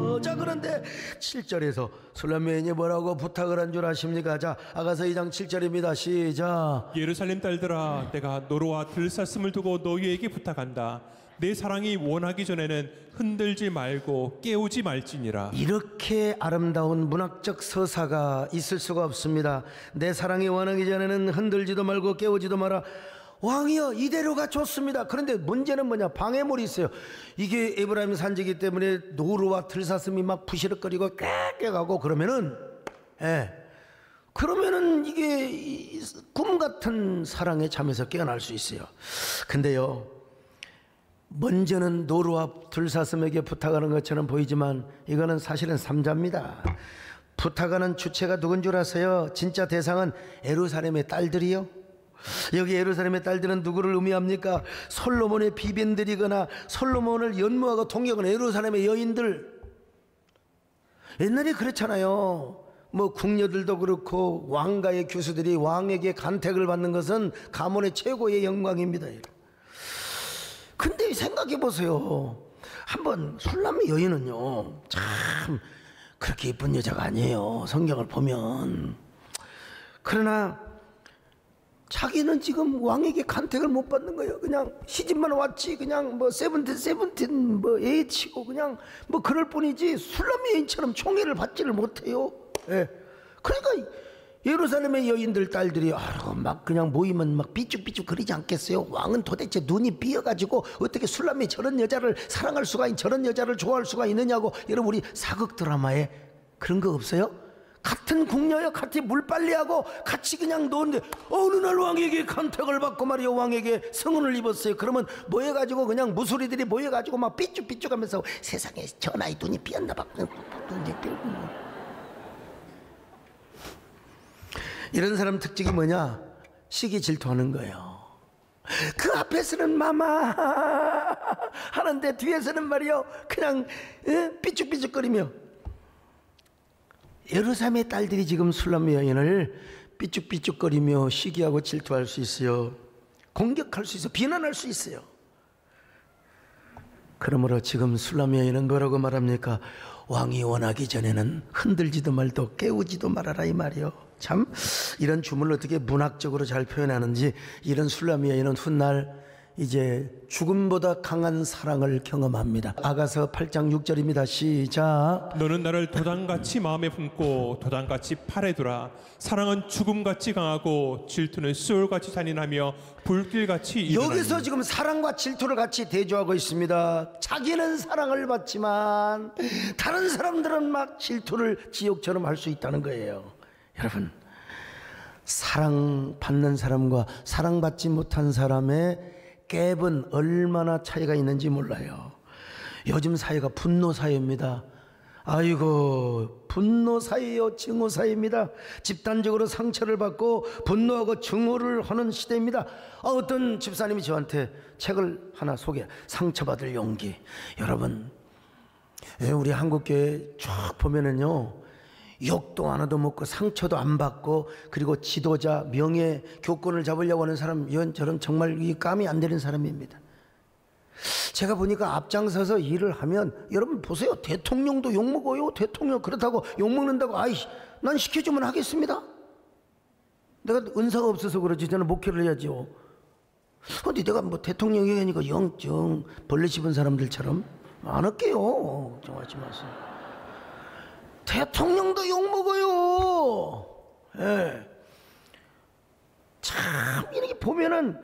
품어주소서. 자, 그런데 7절에서 술람미 여인이 뭐라고 부탁을 한 줄 아십니까? 자, 아가서 2장 7절입니다. 시작. 예루살렘 딸들아, 내가 노루와 들사슴을 두고 너희에게 부탁한다. 내 사랑이 원하기 전에는 흔들지 말고 깨우지 말지니라. 이렇게 아름다운 문학적 서사가 있을 수가 없습니다. 내 사랑이 원하기 전에는 흔들지도 말고 깨우지도 마라. 왕이여, 이대로가 좋습니다. 그런데 문제는 뭐냐? 방해물이 있어요. 이게 에브라임 산지기 때문에 노루와 들사슴이 막 부시럭거리고 꽥꽥하고 그러면은, 그러면은 이게 꿈 같은 사랑에 잠에서 깨어날 수 있어요. 근데요, 먼저는 노루와 들사슴에게 부탁하는 것처럼 보이지만 이거는 사실은 삼자입니다. 부탁하는 주체가 누군 줄 아세요? 진짜 대상은 예루살렘의 딸들이요. 여기 예루살렘의 딸들은 누구를 의미합니까? 솔로몬의 비변들이거나 솔로몬을 연모하고 동경하는 예루살렘의 여인들. 옛날에 그렇잖아요. 뭐 궁녀들도 그렇고 왕가의 교수들이 왕에게 간택을 받는 것은 가문의 최고의 영광입니다. 근데 생각해 보세요. 한번 술람미 여인은요, 참 그렇게 예쁜 여자가 아니에요, 성경을 보면. 그러나 자기는 지금 왕에게 간택을 못 받는 거예요. 그냥 시집만 왔지, 그냥 뭐 세븐틴 뭐 애치고 그냥 뭐 그럴 뿐이지 술람미 여인처럼 총애를 받지를 못해요. 그러니까 예루살렘의 여인들 딸들이 막 그냥 모이면 막 삐죽삐죽 거리지 않겠어요? 왕은 도대체 눈이 삐어가지고 어떻게 술람미 저런 여자를 사랑할 수가 저런 여자를 좋아할 수가 있느냐고. 여러분, 우리 사극 드라마에 그런 거 없어요? 같은 궁녀요, 같이 물빨래하고 같이 그냥 노는데 어느 날 왕에게 간택을 받고 말이요, 왕에게 성은을 입었어요. 그러면 모여가지고 그냥 무소리들이 모여가지고 막 삐죽삐죽하면서 세상에 저 나이 눈이 삐었나 봐. 이런 사람 특징이 뭐냐? 시기 질투하는 거예요. 그 앞에서는 마마 하는데 뒤에서는 말이요, 그냥 삐죽삐죽거리며. 예루살렘의 딸들이 지금 술람미 여인을 삐죽삐죽거리며 시기하고 질투할 수 있어요. 공격할 수 있어요. 비난할 수 있어요. 그러므로 지금 술람미 여인은 뭐라고 말합니까? 왕이 원하기 전에는 흔들지도 말도 깨우지도 말아라, 이 말이요. 참 이런 주문을 어떻게 문학적으로 잘 표현하는지. 이런 술람미 여인은 훗날 이제 죽음보다 강한 사랑을 경험합니다. 아가서 8장 6절입니다. 시작. 너는 나를 도당같이 마음에 품고 도당같이 팔에 두라. 사랑은 죽음같이 강하고 질투는 수월같이 잔인하며 불길같이 일어나니. 여기서 지금 사랑과 질투를 같이 대조하고 있습니다. 자기는 사랑을 받지만 다른 사람들은 막 질투를 지옥처럼 할 수 있다는 거예요. 여러분, 사랑받는 사람과 사랑받지 못한 사람의 갭은 얼마나 차이가 있는지 몰라요. 요즘 사회가 분노 사회입니다. 아이고, 분노 사회요, 증오 사회입니다. 집단적으로 상처를 받고 분노하고 증오를 하는 시대입니다. 어떤 집사님이 저한테 책을 하나 소개, 상처받을 용기. 여러분, 우리 한국교회 쭉 보면은요, 욕도 안 얻어먹고 상처도 안 받고, 그리고 지도자 명예 교권을 잡으려고 하는 사람, 저런 정말 이 감이 안 되는 사람입니다. 제가 보니까 앞장서서 일을 하면, 여러분 보세요, 대통령도 욕먹어요. 대통령 그렇다고 욕먹는다고 아이 난 시켜주면 하겠습니다. 내가 은사가 없어서 그러지, 저는 목회를 해야죠. 근데 내가 뭐 대통령이 아니고 영정 벌레 씹은 사람들처럼 안 할게요. 정하지 마세요. 대통령도 욕먹어요. 예. 참 이렇게 보면은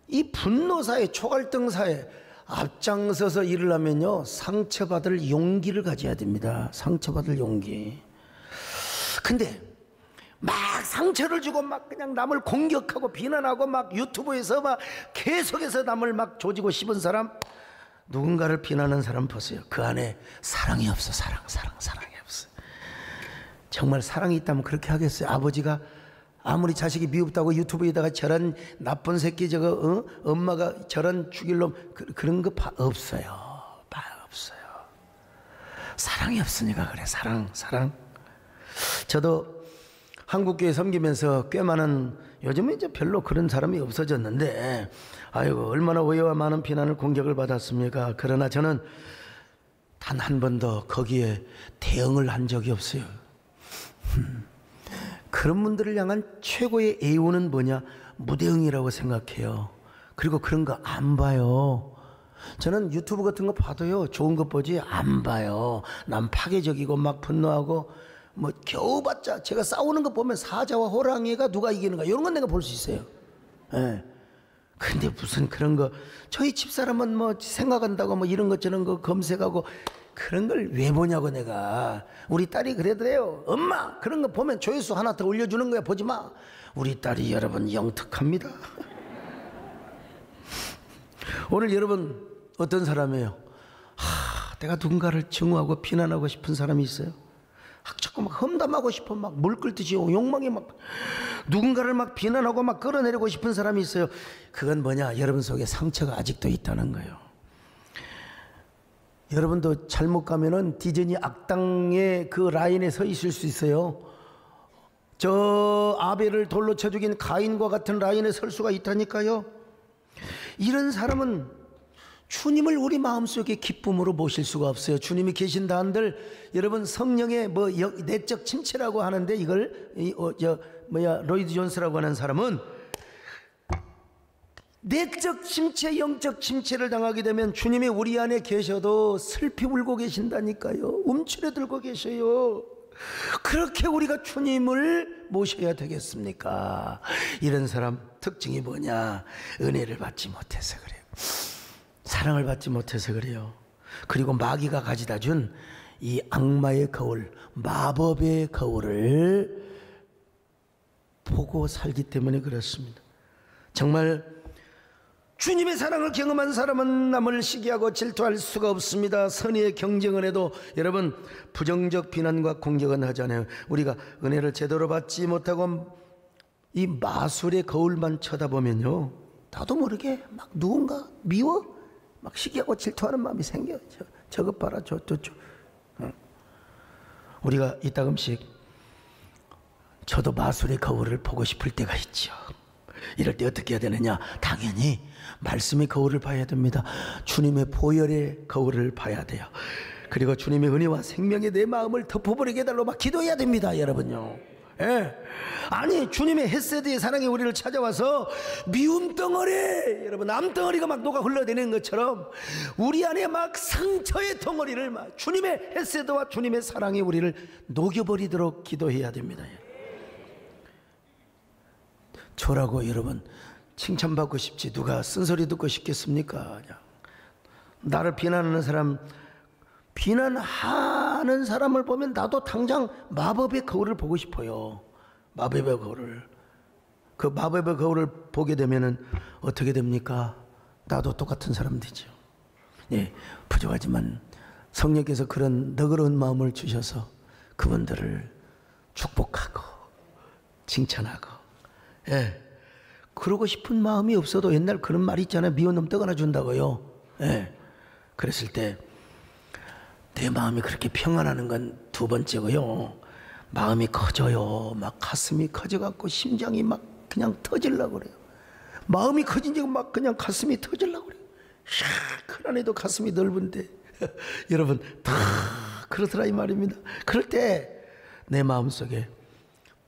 이 분노사회, 초갈등사회 앞장서서 일을 하면요, 상처받을 용기를 가져야 됩니다. 상처받을 용기. 근데 막 상처를 주고 막 그냥 남을 공격하고 비난하고 막 유튜브에서 막 계속해서 남을 막 조지고 씹은 사람, 누군가를 비난하는 사람 보세요. 그 안에 사랑이 없어. 사랑이 없어. 정말 사랑이 있다면 그렇게 하겠어요? 아버지가 아무리 자식이 미흡다고 유튜브에다가 저런 나쁜 새끼 저거 엄마가 저런 죽일 놈 그런 거 없어요. 없어요. 사랑이 없으니까 그래. 사랑. 저도 한국교회 섬기면서 꽤 많은, 요즘은 이제 별로 그런 사람이 없어졌는데, 아이고 얼마나 오해와 많은 비난을 공격을 받았습니까? 그러나 저는 단 한 번도 거기에 대응을 한 적이 없어요. 그런 분들을 향한 최고의 애우는 뭐냐? 무대응이라고 생각해요. 그리고 그런 거 안 봐요. 저는 유튜브 같은 거 봐도요, 좋은 것 보지 안 봐요. 난 파괴적이고 막 분노하고 뭐 겨우 봤자, 제가 싸우는 거 보면 사자와 호랑이가 누가 이기는가 이런 건 내가 볼 수 있어요. 예. 근데 무슨 그런 거, 저희 집사람은 뭐 생각한다고 뭐 이런 것 저런 거 검색하고 그런 걸 왜 보냐고. 내가 우리 딸이 그러더래요. 엄마 그런 거 보면 조회수 하나 더 올려주는 거야, 보지 마. 우리 딸이 여러분 영특합니다. 오늘 여러분 어떤 사람이에요? 내가 누군가를 증오하고 비난하고 싶은 사람이 있어요? 자꾸 막 험담하고 싶어, 막 물 끓듯이 욕망이 막 누군가를 막 비난하고 막 끌어내리고 싶은 사람이 있어요. 그건 뭐냐? 여러분 속에 상처가 아직도 있다는 거예요. 여러분도 잘못 가면은 디즈니 악당의 그 라인에 서 있을 수 있어요. 저 아벨을 돌로 쳐 죽인 가인과 같은 라인에 설 수가 있다니까요. 이런 사람은 주님을 우리 마음속에 기쁨으로 모실 수가 없어요. 주님이 계신다 한들 여러분 성령의 뭐 내적 침체라고 하는데, 이걸 로이드 존스라고 하는 사람은 내적 침체, 영적 침체를 당하게 되면 주님이 우리 안에 계셔도 슬피 울고 계신다니까요. 움츠러들고 계셔요. 그렇게 우리가 주님을 모셔야 되겠습니까? 이런 사람 특징이 뭐냐? 은혜를 받지 못해서 그래요. 사랑을 받지 못해서 그래요. 그리고 마귀가 가져다 준 이 악마의 거울, 마법의 거울을 보고 살기 때문에 그렇습니다. 정말 주님의 사랑을 경험한 사람은 남을 시기하고 질투할 수가 없습니다. 선의의 경쟁을 해도 여러분 부정적 비난과 공격은 하잖아요. 우리가 은혜를 제대로 받지 못하고 이 마술의 거울만 쳐다보면요, 나도 모르게 막 누군가 미워? 막 시기하고 질투하는 마음이 생겨요. 저것 봐라, 저쪽. 우리가 이따금씩 저도 마술의 거울을 보고 싶을 때가 있죠. 이럴 때 어떻게 해야 되느냐? 당연히 말씀의 거울을 봐야 됩니다. 주님의 보혈의 거울을 봐야 돼요. 그리고 주님의 은혜와 생명에 내 마음을 덮어버리게 해달라고 막 기도해야 됩니다. 여러분요. 예. 아니 주님의 헷세드의 사랑이 우리를 찾아와서 미움 덩어리, 여러분 암덩어리가 막 녹아 흘러내리는 것처럼 우리 안에 막 상처의 덩어리를 막 주님의 헷세드와 주님의 사랑이 우리를 녹여버리도록 기도해야 됩니다. 저라고 여러분 칭찬받고 싶지 누가 쓴소리 듣고 싶겠습니까? 그냥 나를 비난하는 사람, 비난하는 사람을 보면 나도 당장 마법의 거울을 보고 싶어요. 마법의 거울을. 그 마법의 거울을 보게 되면은 어떻게 됩니까? 나도 똑같은 사람 되죠. 예, 부족하지만 성령께서 그런 너그러운 마음을 주셔서 그분들을 축복하고 칭찬하고, 예, 그러고 싶은 마음이 없어도 옛날 그런 말이 있잖아요. 미운 놈 떡 하나 준다고요. 예, 그랬을 때 내 마음이 그렇게 평안하는 건 두 번째고요. 마음이 커져요. 막 가슴이 커져갖고 심장이 막 그냥 터질라고 그래요. 마음이 커진지 막 그냥 가슴이 터질라고 그래요. 큰 안에도 가슴이 넓은데 여러분 다 그렇더라 이 말입니다. 그럴 때 내 마음속에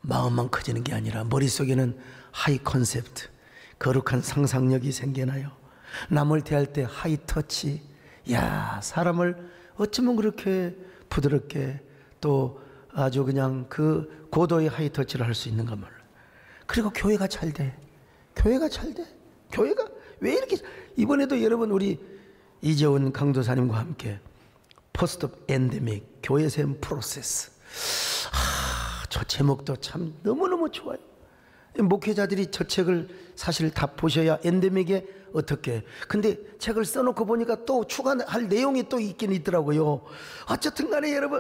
마음만 커지는 게 아니라 머릿속에는 하이 컨셉트, 거룩한 상상력이 생겨나요. 남을 대할 때 하이 터치, 야 사람을 어쩌면 그렇게 부드럽게 또 아주 그냥 그 고도의 하이 터치를 할 수 있는가 몰라. 그리고 교회가 잘 돼. 교회가 잘 돼. 교회가 왜 이렇게, 이번에도 여러분 우리 이재훈 강도사님과 함께 포스트 엔데믹 교회샘 프로세스, 저 제목도 참 너무너무 좋아요. 목회자들이 저 책을 사실 다 보셔야 엔데믹에 어떻게, 근데 책을 써놓고 보니까 또 추가할 내용이 또 있긴 있더라고요. 어쨌든 간에 여러분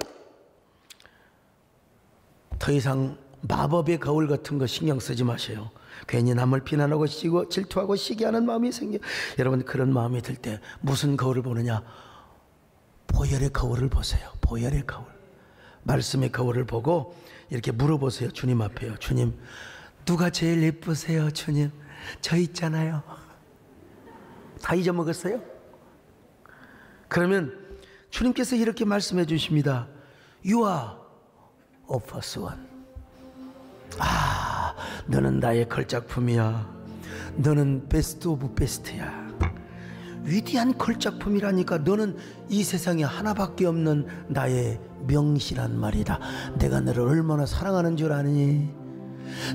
더 이상 마법의 거울 같은 거 신경 쓰지 마세요. 괜히 남을 비난하고 시고 질투하고 시기하는 마음이 생겨. 여러분 그런 마음이 들 때 무슨 거울을 보느냐? 보혈의 거울을 보세요. 보혈의 거울, 말씀의 거울을 보고 이렇게 물어보세요. 주님 앞에요. 주님 누가 제일 예쁘세요? 주님 저 있잖아요. 다 잊어먹었어요? 그러면 주님께서 이렇게 말씀해 주십니다. You are of first one. 아, 너는 나의 걸작품이야. 너는 베스트 오브 베스트야. 위대한 걸작품이라니까. 너는 이 세상에 하나밖에 없는 나의 명시란 말이다. 내가 너를 얼마나 사랑하는 줄 아니?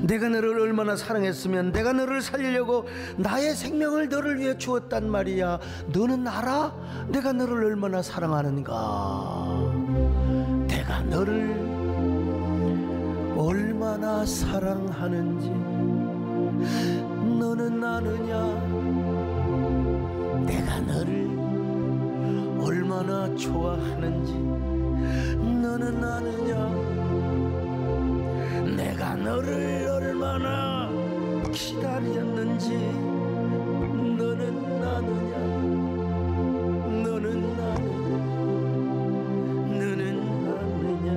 내가 너를 얼마나 사랑했으면 내가 너를 살리려고 나의 생명을 너를 위해 주었단 말이야. 너는 알아? 내가 너를 얼마나 사랑하는가? 내가 너를 얼마나 사랑하는지 너는 아느냐? 내가 너를 얼마나 좋아하는지 너는 아느냐? 내가 너를 얼마나 기다렸는지 너는 아느냐? 너는 아느냐? 너는 아느냐?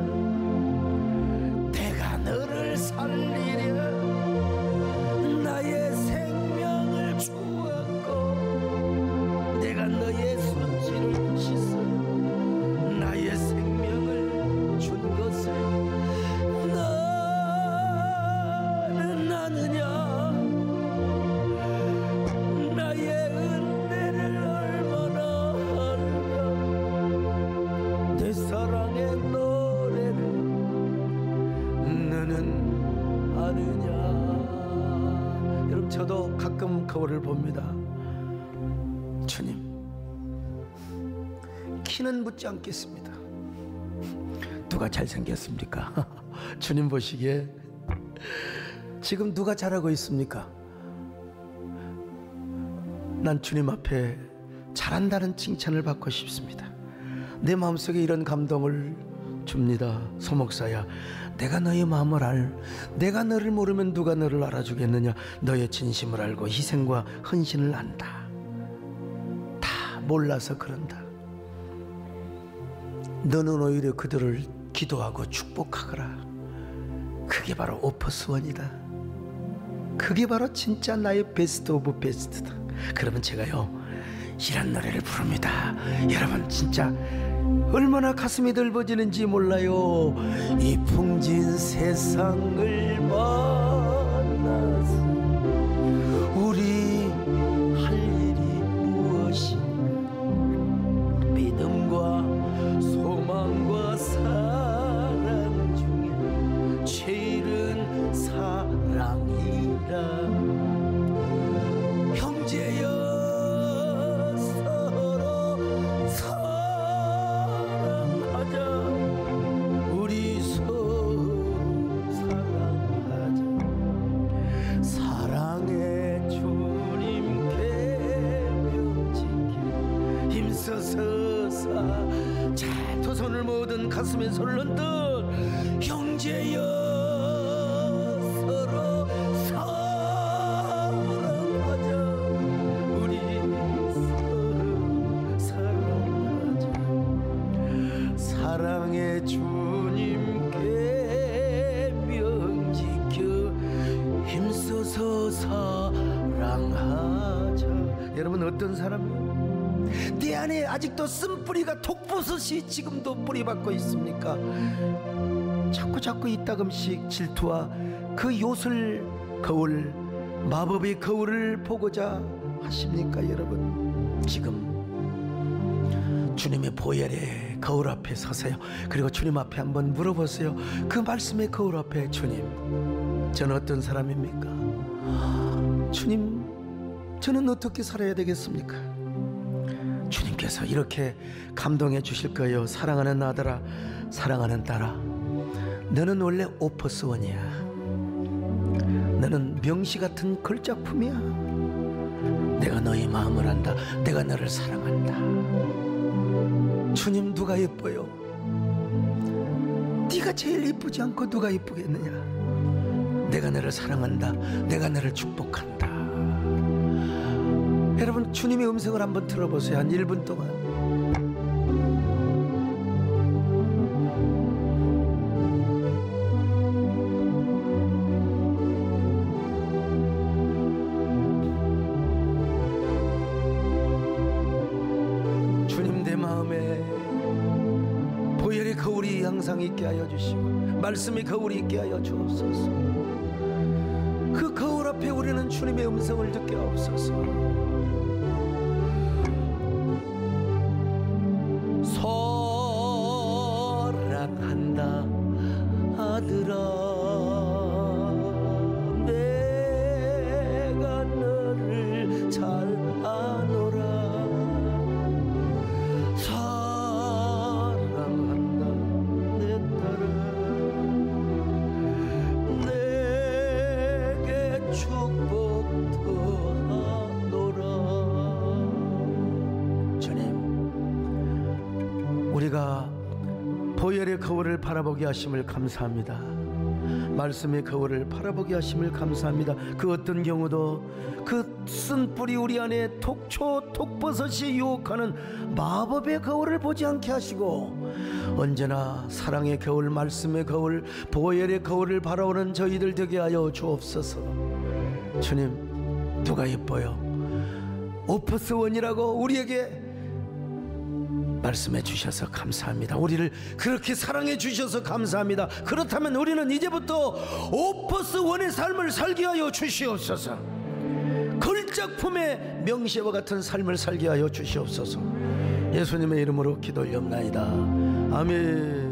내가 너를 살리려 나의 생명을 주었고 내가 너의 손질을 씻어 나의 생명을 준 것을 너는 아느냐? 나의 은혜를 얼마나 알며 내 사랑의 노래를 너는 아느냐? 여러분 저도 가끔 거울을 봅니다. 주님 키는 묻지 않겠습니다. 누가 잘생겼습니까? 주님 보시기에 지금 누가 잘하고 있습니까? 난 주님 앞에 잘한다는 칭찬을 받고 싶습니다. 내 마음속에 이런 감동을 줍니다. 소목사야, 내가 너의 마음을 내가 너를 모르면 누가 너를 알아주겠느냐? 너의 진심을 알고 희생과 헌신을 안다. 다 몰라서 그런다. 너는 오히려 그들을 기도하고 축복하거라. 그게 바로 오퍼스원이다. 그게 바로 진짜 나의 베스트 오브 베스트다. 그러면 제가요 이런 노래를 부릅니다. 여러분 진짜 얼마나 가슴이 넓어지는지 몰라요. 이 풍진 세상을 만나서 우리 할 일이 무엇인가. 믿음과 소망과 사랑 중에 제일은 사랑이라. 형제여 서로 사랑하자. 우리 서로 사랑하자. 사랑의 주님께 명지켜 힘써서 자, 두 손을 모든 가슴에 손을 흔들. 형제여 서로 사랑하자. 우리 서로 사랑하자. 사랑의 주님께 명지켜 힘써서 사랑하자. 여러분, 어떤 사람이요? 네 안에 아직도 쓴뿌리가 독버섯이 지금도 뿌리박고 있습니까? 자꾸 이따금씩 질투와 그 요술 거울, 마법의 거울을 보고자 하십니까? 여러분, 지금 주님의 보혈의 거울 앞에 서세요. 그리고 주님 앞에 한번 물어보세요. 그 말씀의 거울 앞에, 주님, 저는 어떤 사람입니까? 주님, 저는 어떻게 살아야 되겠습니까? 주님께서 이렇게 감동해 주실 거예요. 사랑하는 아들아, 사랑하는 딸아, 너는 원래 오퍼스원이야. 너는 명시 같은 걸작품이야. 내가 너의 마음을 안다. 내가 너를 사랑한다. 주님, 누가 예뻐요? 네가 제일 예쁘지 않고 누가 예쁘겠느냐? 내가 너를 사랑한다. 내가 너를 축복한다. 여러분, 주님의 음성을 한번 들어보세요. 한 1분 동안. 주님, 내 마음에 보혈의 거울이 항상 있게 하여 주시고 말씀의 거울이 있게 하여 주옵소서. 그 거울 앞에 우리는 주님의 음성을 듣게 하옵소서. 사랑한다 아들아, 내가 너를 잘 아노라. 사랑한다 내 딸아, 내게 축복 더하노라. 주님, 우리가 보혈의 거울을 바라보게 하심을 감사합니다. 말씀의 거울을 바라보게 하심을 감사합니다. 그 어떤 경우도 그 쓴뿌리 우리 안에 독버섯이 유혹하는 마법의 거울을 보지 않게 하시고 언제나 사랑의 거울, 말씀의 거울, 보혈의 거울을 바라보는 저희들 되게 하여 주옵소서. 주님, 누가 예뻐요? 오퍼스원이라고 우리에게 말씀해 주셔서 감사합니다. 우리를 그렇게 사랑해 주셔서 감사합니다. 그렇다면 우리는 이제부터 오퍼스원의 삶을 살게 하여 주시옵소서. 걸작품의 명시와 같은 삶을 살게 하여 주시옵소서. 예수님의 이름으로 기도 올리옵나이다. 아멘.